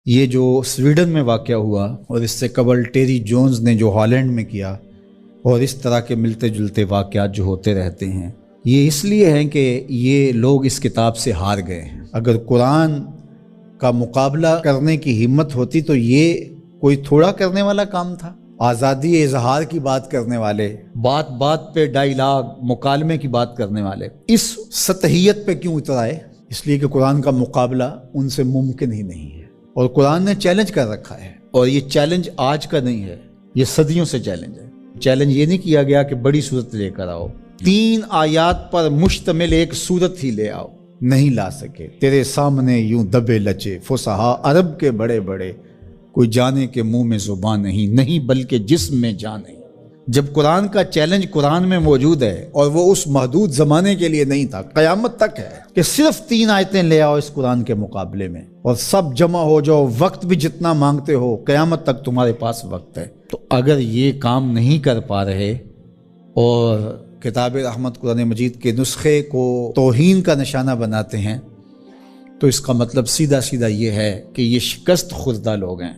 یہ جو سویڈن میں واقعہ ہوا اور اس سے قبل ٹیری جونز نے جو ہالینڈ میں کیا اور اس طرح کے ملتے جلتے واقعات جو ہوتے رہتے ہیں، یہ اس لیے ہیں کہ یہ لوگ اس کتاب سے ہار گئے ہیں۔ اگر قرآن کا مقابلہ کرنے کی ہمت ہوتی تو یہ کوئی تھوڑا کرنے والا کام تھا۔ آزادی اظہار کی بات کرنے والے، بات بات پہ ڈائیلاگ مکالمے کی بات کرنے والے اس سطحیت پہ کیوں اتر آئے؟ اس لیے کہ قرآن کا مقابلہ ان سے ممکن ہی نہیں ہے، اور قرآن نے چیلنج کر رکھا ہے، اور یہ چیلنج آج کا نہیں ہے، یہ صدیوں سے چیلنج ہے۔ چیلنج یہ نہیں کیا گیا کہ بڑی صورت لے کر آؤ، 3 آیات پر مشتمل ایک صورت ہی لے آؤ، نہیں لا سکے۔ تیرے سامنے یوں دبے لچے فصحا عرب کے بڑے بڑے، کوئی جانے کے منہ میں زبان نہیں بلکہ جسم میں جان نہیں۔ جب قرآن کا چیلنج قرآن میں موجود ہے اور وہ اس محدود زمانے کے لیے نہیں تھا، قیامت تک ہے کہ صرف 3 آیتیں لے آؤ اس قرآن کے مقابلے میں اور سب جمع ہو جاؤ، وقت بھی جتنا مانگتے ہو، قیامت تک تمہارے پاس وقت ہے۔ تو اگر یہ کام نہیں کر پا رہے اور کتاب رحمت قرآن مجید کے نسخے کو توہین کا نشانہ بناتے ہیں، تو اس کا مطلب سیدھا سیدھا یہ ہے کہ یہ شکست خوردہ لوگ ہیں۔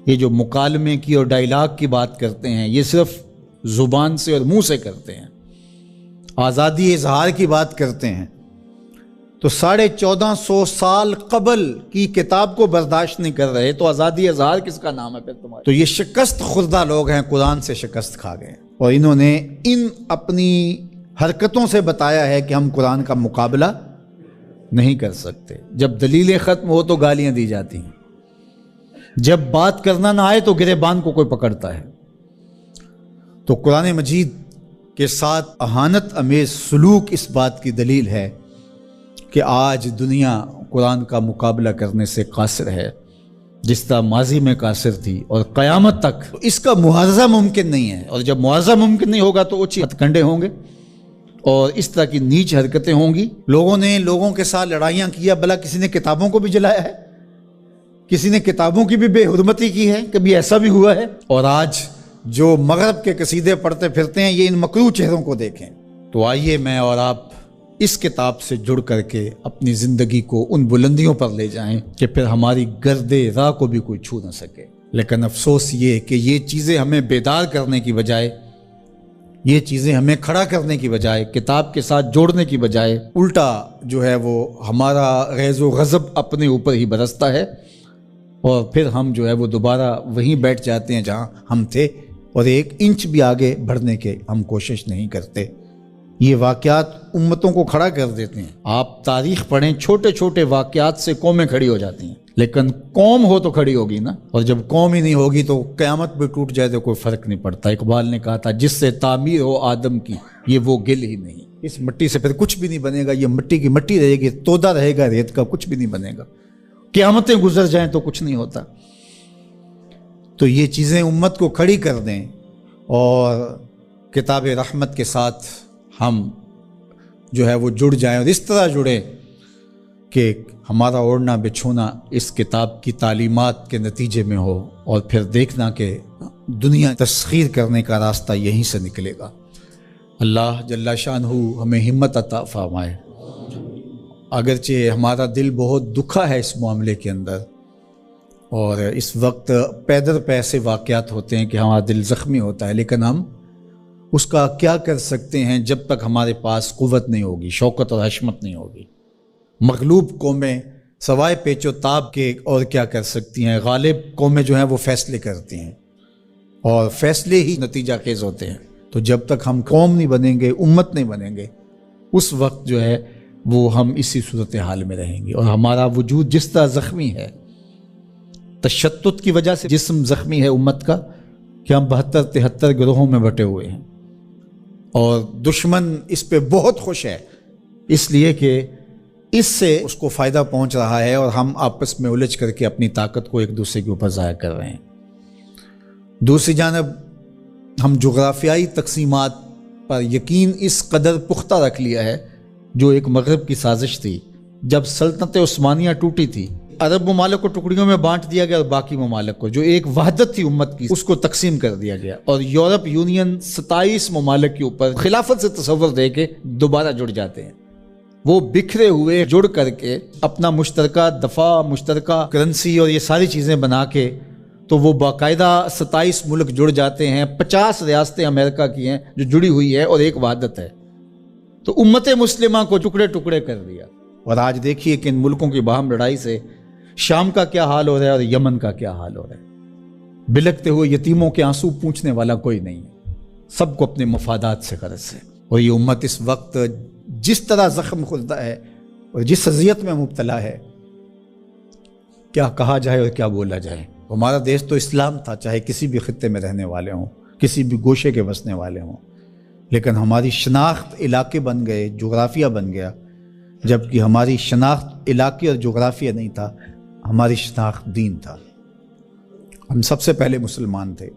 یہ جو مکالمے کی اور ڈائیلاگ کی بات کرتے ہیں، یہ صرف زبان سے اور منہ سے کرتے ہیں۔ آزادی اظہار کی بات کرتے ہیں تو 1450 سال قبل کی کتاب کو برداشت نہیں کر رہے، تو آزادی اظہار کس کا نام ہے پھر تمہارے؟ تو یہ شکست خوردہ لوگ ہیں، قرآن سے شکست کھا گئے، اور انہوں نے ان اپنی حرکتوں سے بتایا ہے کہ ہم قرآن کا مقابلہ نہیں کر سکتے۔ جب دلیلیں ختم ہو تو گالیاں دی جاتی ہیں، جب بات کرنا نہ آئے تو گریبان کو کوئی پکڑتا ہے۔ تو قرآن مجید کے ساتھ اہانت امیز سلوک اس بات کی دلیل ہے کہ آج دنیا قرآن کا مقابلہ کرنے سے قاصر ہے، جس طرح ماضی میں قاصر تھی، اور قیامت تک اس کا معاوضہ ممکن نہیں ہے۔ اور جب معاوضہ ممکن نہیں ہوگا تو اوچی ہتھ کنڈے ہوں گے اور اس طرح کی نیچ حرکتیں ہوں گی۔ لوگوں نے لوگوں کے ساتھ لڑائیاں کیا، بھلا کسی نے کتابوں کو بھی جلایا ہے، کسی نے کتابوں کی بھی بے حرمتی کی ہے، کبھی ایسا بھی ہوا ہے؟ اور آج جو مغرب کے قصیدے پڑھتے پھرتے ہیں، یہ ان مکروہ چہروں کو دیکھیں۔ تو آئیے میں اور آپ اس کتاب سے جڑ کر کے اپنی زندگی کو ان بلندیوں پر لے جائیں کہ پھر ہماری گرد راہ کو بھی کوئی چھو نہ سکے۔ لیکن افسوس یہ کہ یہ چیزیں ہمیں بیدار کرنے کی بجائے، یہ چیزیں ہمیں کھڑا کرنے کی بجائے، کتاب کے ساتھ جوڑنے کی بجائے، الٹا جو ہے وہ ہمارا غیظ و غضب اپنے اوپر ہی برستا ہے، اور پھر ہم جو ہے وہ دوبارہ وہیں بیٹھ جاتے ہیں جہاں ہم تھے، اور 1 انچ بھی آگے بڑھنے کے ہم کوشش نہیں کرتے۔ یہ واقعات امتوں کو کھڑا کر دیتے ہیں۔ آپ تاریخ پڑھیں، چھوٹے چھوٹے واقعات سے قومیں کھڑی ہو جاتی ہیں، لیکن قوم ہو تو کھڑی ہوگی نا، اور جب قوم ہی نہیں ہوگی تو قیامت بھی ٹوٹ جائے تو کوئی فرق نہیں پڑتا۔ اقبال نے کہا تھا، جس سے تعمیر ہو آدم کی یہ وہ گل ہی نہیں۔ اس مٹی سے پھر کچھ بھی نہیں بنے گا، یہ مٹی کی مٹی رہے گی، تودا رہے گا ریت کا، کچھ بھی نہیں بنے گا۔ قیامتیں گزر جائیں تو کچھ نہیں ہوتا۔ تو یہ چیزیں امت کو کھڑی کر دیں، اور کتاب رحمت کے ساتھ ہم جو ہے وہ جڑ جائیں، اور اس طرح جڑیں کہ ہمارا اوڑھنا بچھونا اس کتاب کی تعلیمات کے نتیجے میں ہو، اور پھر دیکھنا کہ دنیا تسخیر کرنے کا راستہ یہیں سے نکلے گا۔ اللہ جل شانہ ہمیں ہمت عطا فرمائے۔ اگرچہ ہمارا دل بہت دکھا ہے اس معاملے کے اندر، اور اس وقت پے در پے ایسے واقعات ہوتے ہیں کہ ہمارا دل زخمی ہوتا ہے، لیکن ہم اس کا کیا کر سکتے ہیں جب تک ہمارے پاس قوت نہیں ہوگی، شوکت اور حشمت نہیں ہوگی۔ مغلوب قومیں سوائے پیچ و تاب کے اور کیا کر سکتی ہیں؟ غالب قومیں جو ہیں وہ فیصلے کرتی ہیں، اور فیصلے ہی نتیجہ خیز ہوتے ہیں۔ تو جب تک ہم قوم نہیں بنیں گے، امت نہیں بنیں گے، اس وقت جو ہے وہ ہم اسی صورتحال میں رہیں گے، اور ہمارا وجود جس طرح زخمی ہے، تشتت کی وجہ سے جسم زخمی ہے امت کا، کہ ہم 72-73 گروہوں میں بٹے ہوئے ہیں، اور دشمن اس پہ بہت خوش ہے، اس لیے کہ اس سے اس کو فائدہ پہنچ رہا ہے، اور ہم آپس میں الجھ کر کے اپنی طاقت کو ایک دوسرے کے اوپر ضائع کر رہے ہیں۔ دوسری جانب ہم جغرافیائی تقسیمات پر یقین اس قدر پختہ رکھ لیا ہے، جو ایک مغرب کی سازش تھی۔ جب سلطنت عثمانیہ ٹوٹی تھی، عرب ممالک کو ٹکڑیوں میں بانٹ دیا گیا، اور باقی ممالک کو جو ایک وحدت تھی امت کی، اس کو تقسیم کر دیا گیا، اور یورپ یونین 27 ممالک کے اوپر خلافت سے تصور دے کے دوبارہ جڑ جاتے ہیں۔ وہ بکھرے ہوئے جڑ کر کے اپنا مشترکہ دفاع، مشترکہ کرنسی اور یہ ساری چیزیں بنا کے تو وہ باقاعدہ 27 ملک جڑ جاتے ہیں، 50 ریاستیں امریکہ کی ہیں جو جڑی ہوئی ہے اور ایک وحدت ہے۔ تو امت مسلمہ کو ٹکڑے ٹکڑے کر دیا، اور آج دیکھیے کہ ان ملکوں کی باہم لڑائی سے شام کا کیا حال ہو رہا ہے اور یمن کا کیا حال ہو رہا ہے۔ بلکتے ہوئے یتیموں کے آنسو پوچھنے والا کوئی نہیں ہے، سب کو اپنے مفادات سے غرض ہے۔ اور یہ امت اس وقت جس طرح زخم خوردہ ہے اور جس اذیت میں مبتلا ہے، کیا کہا جائے اور کیا بولا جائے۔ ہمارا دیش تو اسلام تھا، چاہے کسی بھی خطے میں رہنے والے ہوں، کسی بھی گوشے کے بسنے والے ہوں، لیکن ہماری شناخت علاقے بن گئے، جغرافیہ بن گیا، جبکہ ہماری شناخت علاقے اور جغرافیہ نہیں تھا، ہماری شناخت دین تھا۔ ہم سب سے پہلے مسلمان تھے۔